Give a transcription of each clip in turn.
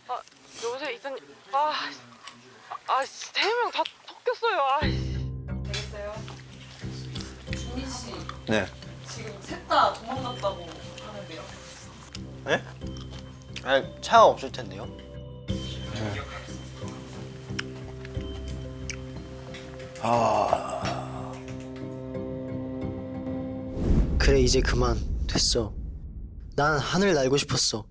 아, 여보세요, 이사님. 세 명 다 섞였어요. 되겠어요? 준희 씨, 네. 지금 셋 다 도망갔다고 하는데요. 네? 아니, 차가 없을 텐데요. 그래 이제 그만 됐어. 난 하늘 날고 싶었어.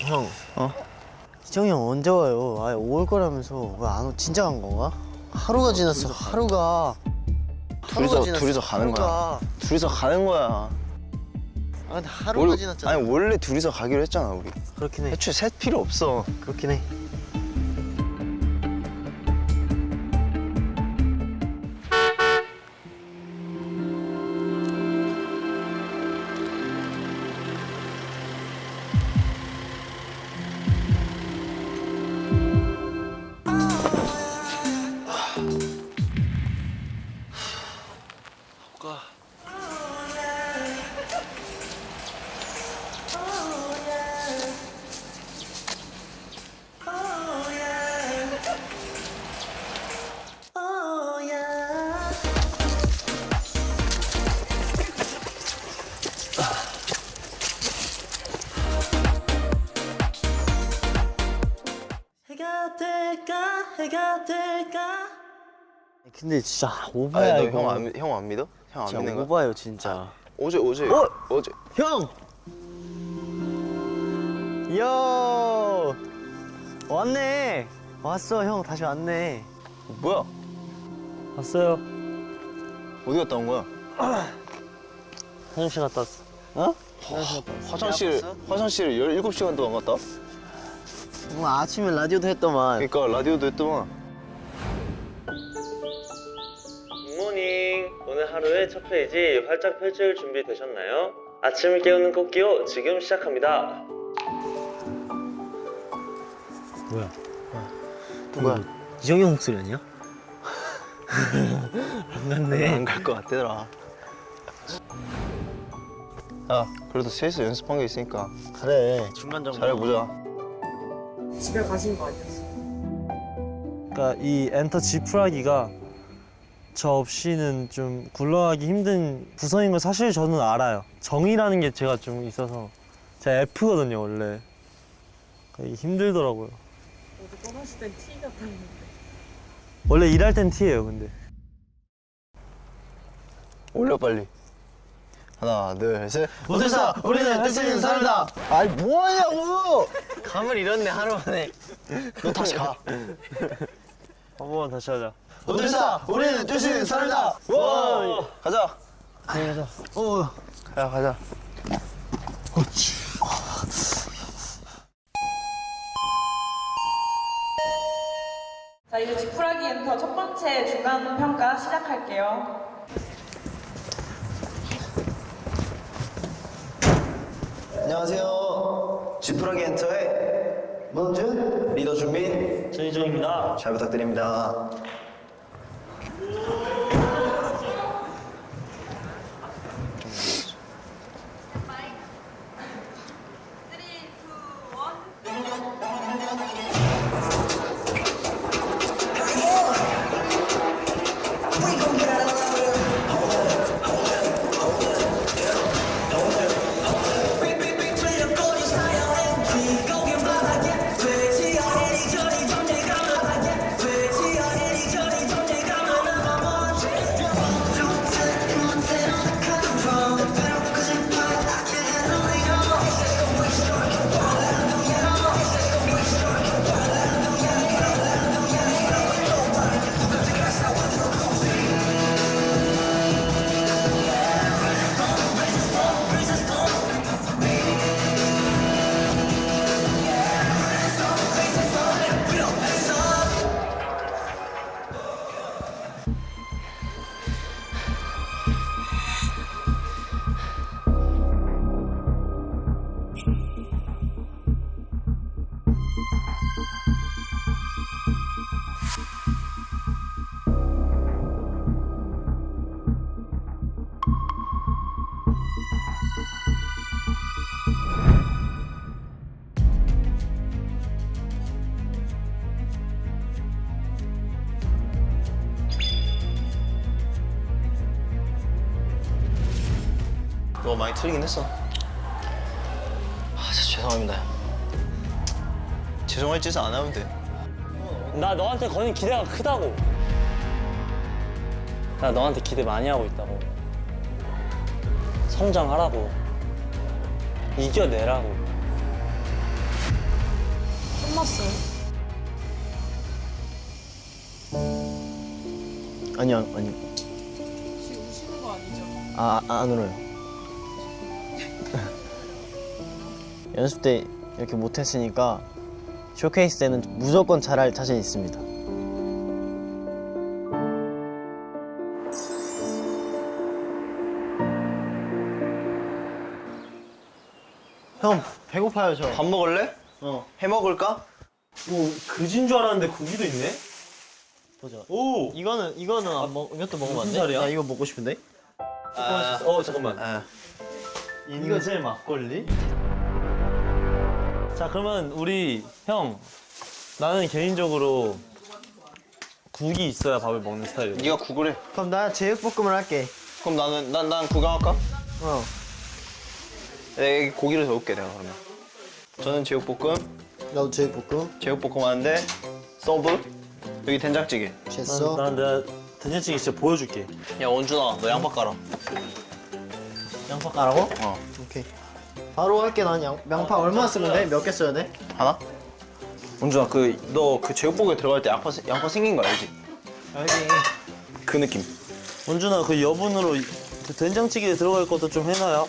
형, 희정이 형 언제 와요? 아예 올 거라면서 왜 안 오? 진짜 간 건가? 하루가 지났어. 하루가 둘이서 가는 거야. 둘이서 가는 거야. 아 근데 하루가 지났잖아. 아니 원래 둘이서 가기로 했잖아 우리. 그렇긴 해. 애초에 셋 필요 없어. 그렇긴 해. 해가 될까? 근데 진짜 오바야. 아니 이거. 형 안 믿어? 형 안 진짜 믿는 거야? 오바예요 진짜. 어제 형! 요! 왔네. 왔어 형 다시 왔네. 뭐야? 왔어요. 어디 갔다 온 거야? 화장실 갔다 왔어. 어? 화장실 갔다 왔어? 화장실을 17시간 동안 갔다? 아침에 라디오도 했더만. 그러니까 라디오도 했더만. 굿모닝. 오늘 하루의 첫 페이지 활짝 펼칠 준비 되셨나요? 아침을 깨우는 꽃기호 지금 시작합니다. 뭐야? 이정형 목소리 아니야? 안 갔네. 안 갈 것 같더라. 야, 그래도 셋이서 연습한 게 있으니까 그래 중간 정도. 잘해보자. 집에 가신 거 아니었어요? 그러니까 이 엔터 지푸라기가 저 없이는 좀 굴러가기 힘든 구성인 걸 사실 저는 알아요. 정이라는 게 제가 좀 있어서 제가 F거든요 원래. 그러니까 이게 힘들더라고요. 어제 떠나실 땐 T 같았는데. 원래 일할 땐 T예요 근데. 올려 빨리. 하나, 둘, 셋. 모두사 우리는 뜻 있는 사람이다. 아이 뭐하냐고! 감을 잃었네 하루 만에. 너 다시 가. 한 번만 다시 하자. 모두사 우리는 뜻 있는 사람이다. 와! 가자. 가자. 가자. 자, 이제 지푸라기 엔터 첫 번째 중간 평가 시작할게요. 안녕하세요. 지푸라기 엔터의 문준, 리더 준민, 전희정입니다. 잘 부탁드립니다. 너 많이 틀리긴 했어. 진짜 죄송합니다. 죄송할 짓은 안 하면 돼. 나 너한테 거는 기대가 크다고. 나 너한테 기대 많이 하고 있다고. 성장하라고. 이겨내라고. 끝났어요. 아니요, 아니요. 지금 우시는 거 아니죠? 안 울어요. 연습 때 이렇게 못했으니까 쇼케이스 때는 무조건 잘할 자신 있습니다. 형 배고파요 저. 밥 먹을래? 해 먹을까? 그진 줄 알았는데 고기도 있네? 보자. 오! 이거는 안 먹. 이것도 먹으면 안 무슨 돼? 살이야? 나 이거 먹고 싶은데. 잠깐만. 아, 인제 막걸리? 자, 그러면 우리 형, 나는 개인적으로 국이 있어야 밥을 먹는 스타일이야. 네가 구글해. 그럼 나 제육볶음을 할게. 그럼 난 구경할까? 어. 내가 고기를 넣을게 내가 그러면. 저는 제육볶음 나도 하는데 서브 여기 된장찌개. 됐어. 난 내가 된장찌개 진짜 보여줄게. 야 원준아 너 양파 깔아. 양파 까라고? 어. 오케이. 바로 할게. 난 양파 얼마나 쓰면 돼? 몇 개 써야 돼? 하나? 원준아 너 그 제육볶음에 들어갈 때 양파 생긴 거 알지? 알지. 그 느낌. 원준아, 그 여분으로 그 된장찌개에 들어갈 것도 좀 해놔요.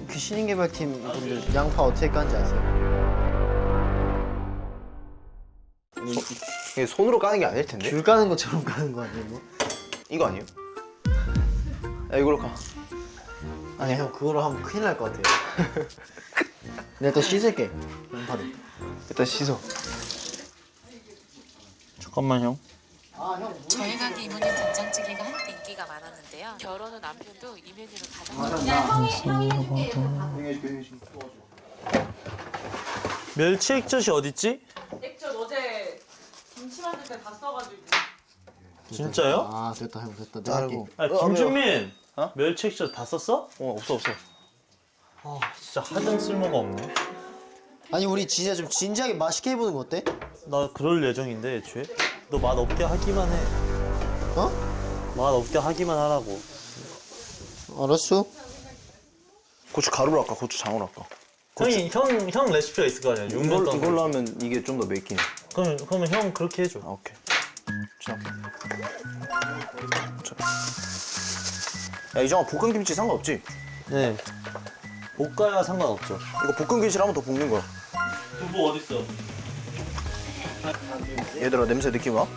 그 신인개발팀 분들 양파 어떻게 까는지 아세요? 이게 손으로 까는 게 아닐 텐데. 귤 까는 것처럼 까는 거 아니에요? 뭐? 이거 아니에요? 야 이걸로 까. 아니 형 그거로 하면 큰일 날 것 같아요. 내가 또 씻을게. 양파를. 일단 씻어. 잠깐만, 형. 저희 가게 이모님 된장찌개가 한때 인기가 많았는데요. 결혼 후 남편도 이 메뉴를 가장 멸치 액젓이 어딨지? 액젓 어제 김치 만들 때 다 써가지고. 진짜요? 아 됐다 형 됐다. 내가 할게. 아, 김준민! 어? 멸치 액젓 다 썼어? 없어. 아, 진짜 하등 쓸모가 없네. 아니 우리 진짜 좀 진지하게 맛있게 해보는 거 어때? 나 그럴 예정인데, 애초에. 너 맛 없게 하기만 해. 어? 맛 없게 하기만 하라고. 알았어. 고추 가루로 할까? 고추 장으로 할까? 형 레시피가 있을 거 아니야. 이걸로 하면 이게 좀 더 맵긴 해. 그러면 형 그렇게 해줘. 아 오케이. 자. 야 이정아 볶음김치 상관없지? 네. 볶아야 상관없죠. 이거 볶음김치를 한 번 더 볶는 거야. 두부 어딨어? 얘들아 냄새 느낌 와?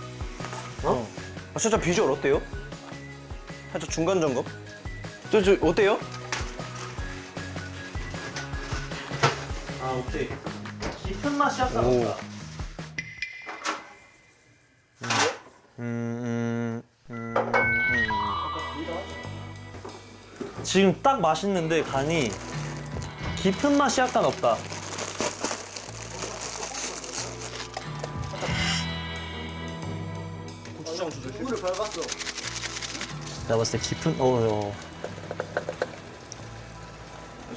어? 아, 살짝 비주얼 어때요? 살짝 중간 점검? 저 어때요? 아, 오케이. 깊은 맛이 아까 오. 없다. 지금 딱 맛있는데 간이 깊은 맛이 약간 없다. 내가 봤을 때 깊은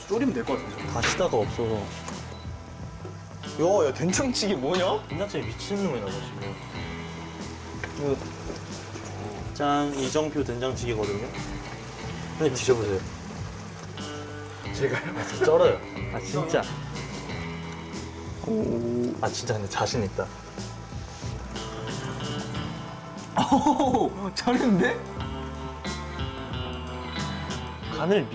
졸이면 될 것 같은데. 다시다가 없어서 야 된장찌개 뭐냐? 된장찌개 미친놈이다 너 지금. 짠, 이정표 된장찌개거든요. 근데 드셔보세요. 제가요? 아, 진짜 쩔어요. 아 진짜. 아 진짜 근데 자신 있다. 오 잘했는데? 간을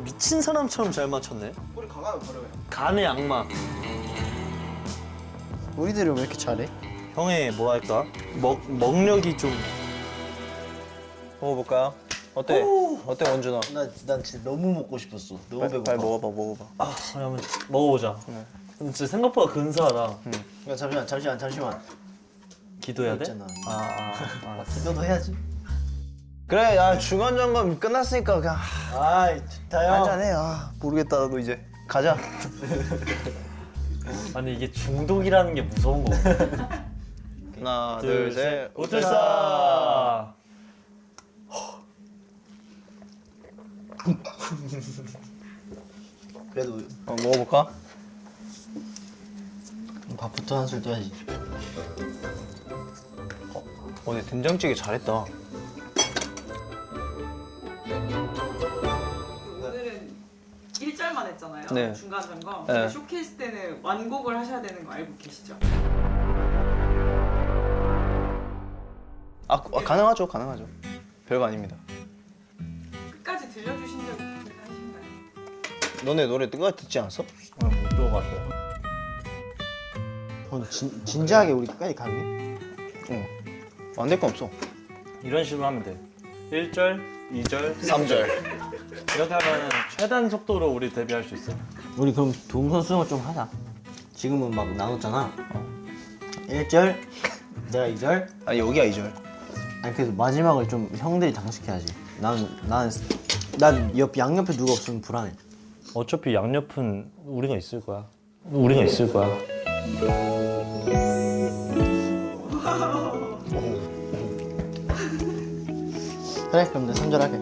미친 사람처럼 잘 맞췄네. 우리 강하면 바로 해. 간의 악마. 우리들은 왜 이렇게 잘해? 형의 뭐랄까 먹력이 좀. 먹어볼까요? 어때? 어때 원준아? 난 진짜 너무 먹고 싶었어. 너무 배고파. 빨리 먹어봐. 아 그러면 먹어보자. 근데 진짜 생각보다 근사하다. 야, 잠시만. 기도해야 돼? 있잖아. 알았어. 기도도 해야지. 그래 야 중간 점검 끝났으니까 그냥 아이 좋다요. 한잔해. 모르겠다 나도 이제 가자. 아니 이게 중독이라는 게 무서운 거. 하나 둘셋 오틀사. 그래도 먹어볼까? 밥부터 한술 떠야지. 근데 된장찌개 잘했다. 오늘은 1절만 했잖아요. 네. 중간 점검. 네. 쇼케이스 때는 완곡을 하셔야 되는 거 알고 계시죠? 가능하죠. 별거 아닙니다. 끝까지 들려주신 적 있으신가요? 너네 노래 끝까지 듣지 않았어? 못 들어봤어요. 진지하게 우리 끝까지 가게? 안 될 거 없어. 이런 식으로 하면 돼. 1절, 2절, 3절. 이렇게 하면 최단 속도로 우리 데뷔할 수 있어. 우리 그럼 동선수용을 좀 하자. 지금은 막 나눴잖아. 1절, 내가 2절. 아니 여기가 2절. 아니 그래서 마지막을 좀 형들이 장식해야지. 난 양옆에 누가 없으면 불안해. 어차피 양옆은 우리가 있을 거야. 그래 그럼 내 3절 할게.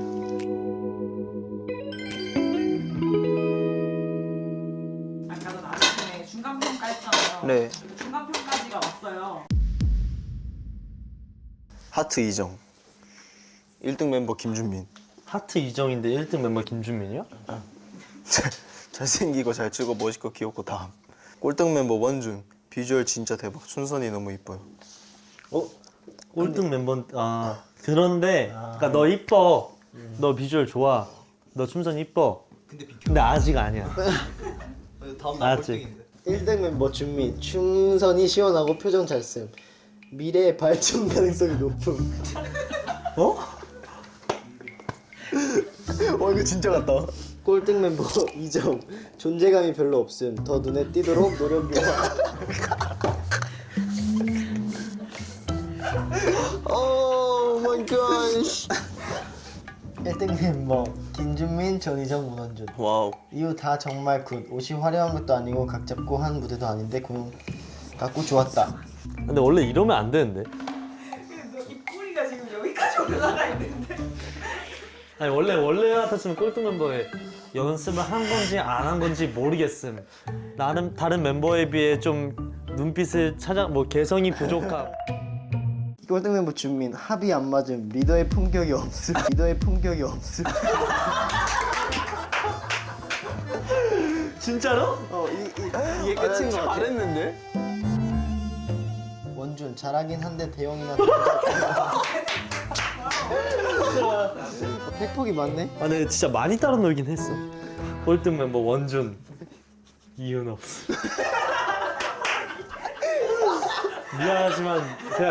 아까도 나중에 중간 평가 했잖아요. 네. 중간 평가지가 왔어요. 하트 이정. 1등 멤버 김준민. 하트 이정인데 1등 멤버 김준민이요? 잘생기고 잘 치고 멋있고 귀엽고 다음. 꼴등 멤버 원준. 비주얼 진짜 대박. 춘선이 너무 이뻐요. 꼴등 멤버 그런데 그러니까 너 이뻐. 너 비주얼 좋아. 너 춤선 이뻐. 근데 아직 아니야. 알았지? 1등 멤버 준민. 춤선이 시원하고 표정 잘 쓴. 미래의 발전 가능성이 높음. 이거 진짜 같다. 꼴등 멤버 이정. 존재감이 별로 없음. 더 눈에 띄도록 노력 요하. 오 마이 갓. 1등 멤버 김준민, 전희정, 문원준. 와우. 이후 다 정말 굿. 옷이 화려한 것도 아니고 각 잡고 한 무대도 아닌데 공연 갖고 좋았다. 근데 원래 이러면 안 되는데. 너 입꼬리가 지금 여기까지 올라가 있는데. 아니 원래 같았으면 꼴등 멤버에 연습을 한 건지 안 한 건지 모르겠음. 나름 다른 멤버에 비해 좀 눈빛을 개성이 부족함. 꼴등 멤버 준민. 합이 안 맞음. 리더의 품격이 없음. 진짜로? 이게 끝인 거 같아. 잘했는데? 원준. 잘하긴 한데 대형이나 팩폭이 많네. 아 근데 진짜 많이 따라 놀긴 했어. 꼴등 멤버 원준. 이유는 없어.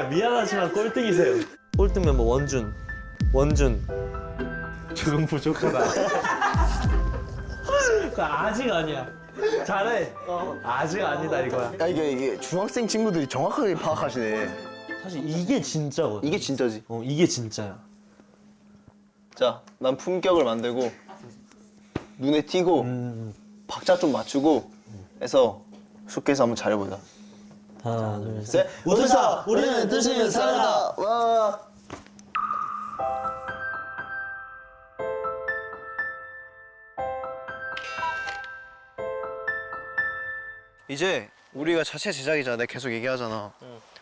미안하지만 꼴등이세요. 꼴등 멤버 원준. 조금 부족하다. 아직 아니야. 잘해. 아직 아니다 이거야. 야 이게 중학생 친구들이 정확하게 파악하시네. 사실 이게 진짜거든. 이게 진짜지. 이게 진짜야. 자, 난 품격을 만들고 눈에 띄고 박자 좀 맞추고 해서 쇼케이스 한번 잘해보자. 하나, 둘, 셋. 우주사 우리는 뜻이면 살아라. 와. 이제 우리가 자체 제작이잖아. 내가 계속 얘기하잖아.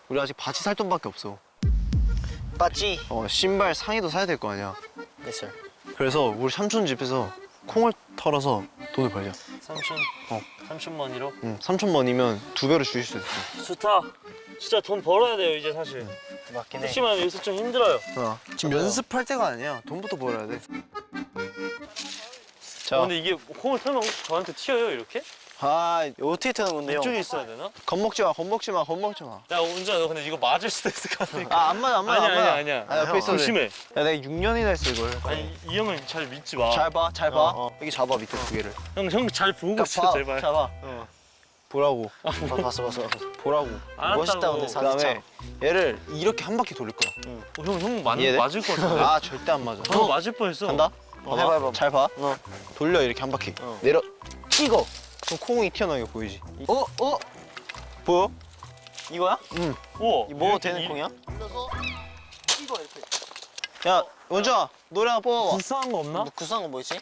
우리 아직 바지 살 돈밖에 없어. 빠찌. 신발 상의도 사야 될 거 아니야. 됐어. 그래서 우리 삼촌 집에서 콩을 털어서 돈을 벌자. 삼촌. 삼촌머니로? 응, 3,000원이면 2배로 줄일 수 있어. 좋다. 진짜 돈 벌어야 돼요 이제 사실. 맞긴 해. 그렇지만 요새 좀 힘들어요. 지금 연습할 때가 아니야. 돈부터 벌어야 돼. 자, 근데 이게 콩을 털면 혹시 저한테 튀어요 이렇게? 어떻게 트는 건데요? 이쪽에 있어야 되나? 겁먹지 마. 야 은주야 너 근데 이거 맞을 수도 있을 것 같으니까. 안 맞아, 안 맞아. 아니야. 옆에 있어. 조심해. 야, 내가 6년이나 했어 이걸. 아니 이 형을 잘 믿지 마. 잘 봐. 여기 잡아 밑에 두 개를. 형 잘 보고 있어 봐, 제발. 잘 봐. 보라고. 봤어. 보라고. 알았다고. 멋있다 근데 그다음에 얘를 이렇게 한 바퀴 돌릴 거야. 형 이해돼? 맞을 것 같은데. 절대 안 맞아. 형 맞을 뻔했어. 간다. 해봐. 잘 봐. 돌려 이렇게 한 바퀴. 내려. 끼고. 그럼 콩이 튀어나오는 게 보이지? 보여? 이거야? 우와. 뭐 되는 콩이야? 야, 원주야 노래 하나 뽑아봐. 불쌍한 거 없나? 구수한 거 뭐 있지?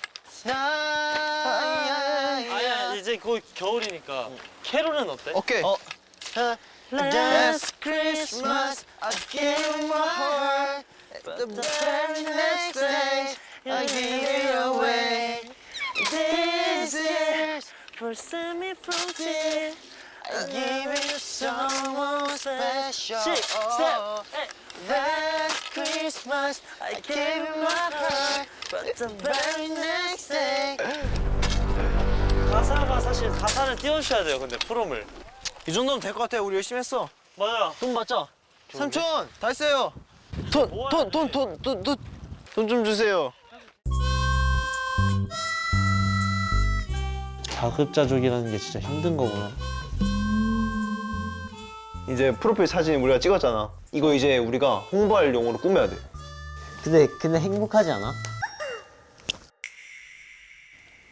아니야 이제 거의 겨울이니까 캐롤은 어때? 오케이. Last Christmas I gave my heart. The very next day I gave it away. This is for semi frontier. I give it to someone special. Last Christmas I gave you my heart, but the very next day. 가사가 사실 가사를 띄워주셔야 돼요. 근데 프롬을. 이 정도면 될 것 같아요. 우리 열심히 했어. 맞아. 돈 받자. 삼촌 다 했어요. 돈 좀 주세요. 자급자족이라는 게 진짜 힘든 거구나. 이제 프로필 사진 우리가 찍었잖아. 이거 이제 우리가 홍보할 용으로 꾸며야 돼. 근데 행복하지 않아?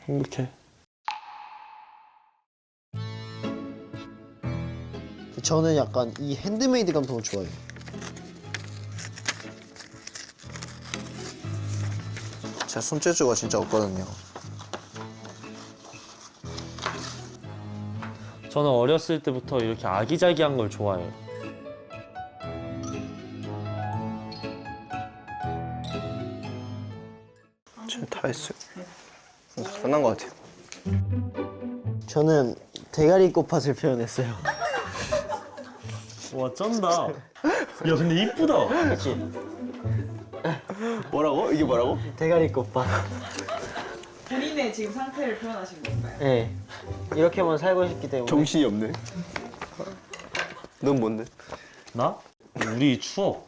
행복해. 저는 약간 이 핸드메이드 감성을 좋아해요. 제가 손재주가 진짜 없거든요. 저는 어렸을 때부터 이렇게 아기자기한 걸 좋아해요. 지금 다 했어요. 끝난 것 같아요. 저는 대가리 꽃밭을 표현했어요. 와 쩐다. 야 근데 이쁘다. 그렇지? 뭐라고? 이게 뭐라고? 대가리 꽃밭. 본인의 지금 상태를 표현하신 건가요? 네. 이렇게만 살고 싶기 때문에. 정신이 없네. 넌 뭔데? 나? 우리 추억.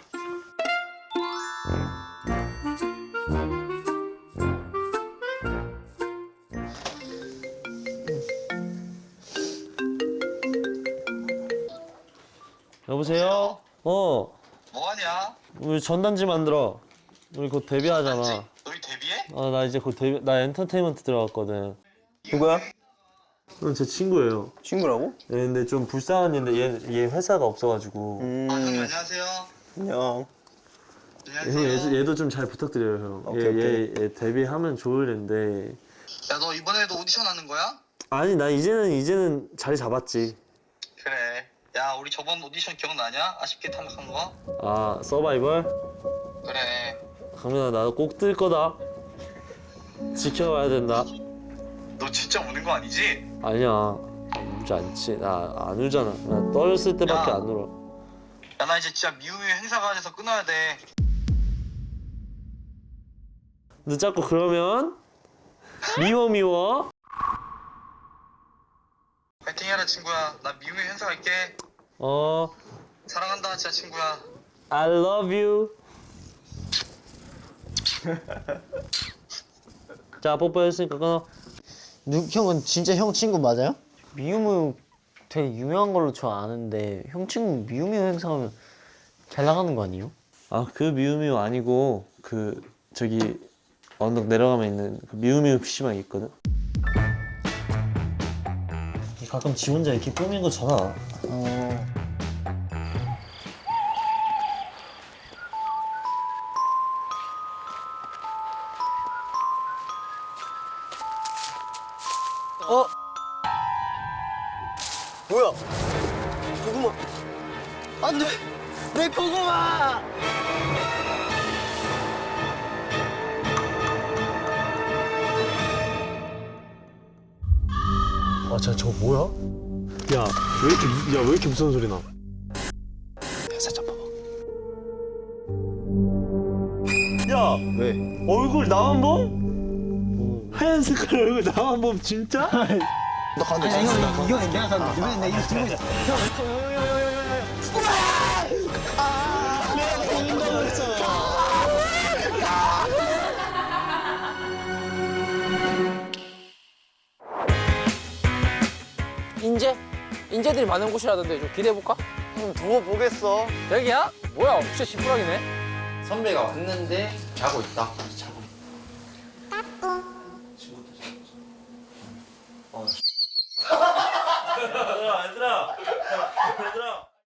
여보세요? 뭐하냐? 우리 전단지 만들어. 우리 곧 데뷔하잖아. 너희 데뷔해? 나 이제 곧 데뷔, 나 엔터테인먼트 들어갔거든. 누구야? 제 친구예요. 친구라고? 네, 근데 좀 불쌍한 일인데 얘 회사가 없어가지고. 형님 안녕하세요. 안녕. 안녕하세요. 얘도 좀 잘 부탁드려요, 형. 오케이, 얘 데뷔하면 좋을 텐데. 야, 너 이번에도 오디션 하는 거야? 아니, 나 이제는 자리 잡았지. 그래. 야, 우리 저번 오디션 기억나냐? 아쉽게 탈락한 거? 아, 서바이벌? 그래. 강민아, 나도 꼭 뜰 거다. 지켜봐야 된다. 너 진짜 우는 거 아니지? 아니야, 울지 않지. 나 안 울잖아. 나 떨었을 때밖에 야. 안 울어. 야, 나 이제 진짜 미우미 행사관에서 끊어야 돼. 너 자꾸 그러면 미워. 파이팅 해라, 친구야. 나 미우미 행사 갈게. 사랑한다, 진짜 친구야. I love you. 자, 뽀뽀했으니까 끊어. 형은 진짜 형 친구 맞아요? 미우미우 되게 유명한 걸로 저 아는데 형 친구 미우미우 행사하면 잘 나가는 거 아니에요? 아, 그 미우미우 아니고 그 저기 언덕 내려가면 있는 그 미우미우 PC방 있거든. 가끔 지 혼자 이렇게 꾸민 거잖아. 뭐야? 고구마. 안 돼! 내 고구마! 아, 진짜 저거 뭐야? 야, 왜 이렇게 무서운 소리 나? 살짝 봐봐. 야, 왜? 얼굴 나만 봄? 하얀 색깔 얼굴 나만 봄 진짜? 너 가운데 있어. 이거 내가 가는 이번엔 내가 이거 들고 있어. 인재들이 많은 곳이라던데 좀 기대해볼까? 두고 보겠어. 여기야? 뭐야, 진짜 지푸라기네. 선배가 왔는데 자고 있다.